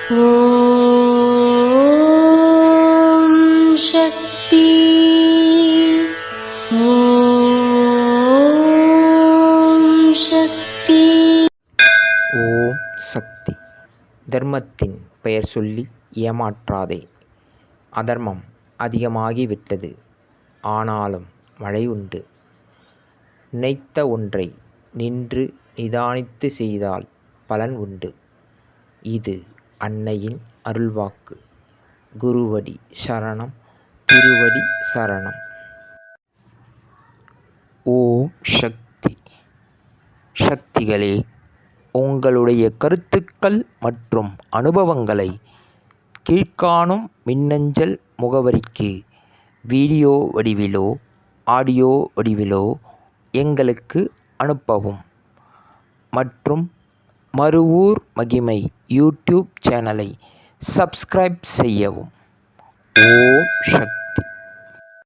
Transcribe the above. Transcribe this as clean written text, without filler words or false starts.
ஓம் சக்தி. ஓம் சக்தி. ஓம் சக்தி. தர்மத்தின் பெயர் சொல்லி ஏமாற்றாதே. அதர்மம் அதிகமாகிவிட்டது. ஆனாலும் மழை உண்டு. நினைத்த ஒன்றை நின்று நிதானித்து செய்தால் பலன் உண்டு. இது அன்னையின் அருள்வாக்கு. குருவடி சரணம், திருவடி சரணம். ஓம் சக்தி. சக்திகளே, உங்களுடைய கருத்துக்கள் மற்றும் அனுபவங்களை கீழ்காணும் மின்னஞ்சல் முகவரிக்கு வீடியோ வடிவிலோ ஆடியோ வடிவிலோ எங்களுக்கு அனுப்பவும். மற்றும் மறுவூர் மகிமை யூடியூப் சேனலை சப்ஸ்கிரைப் செய்யவும். ஓம்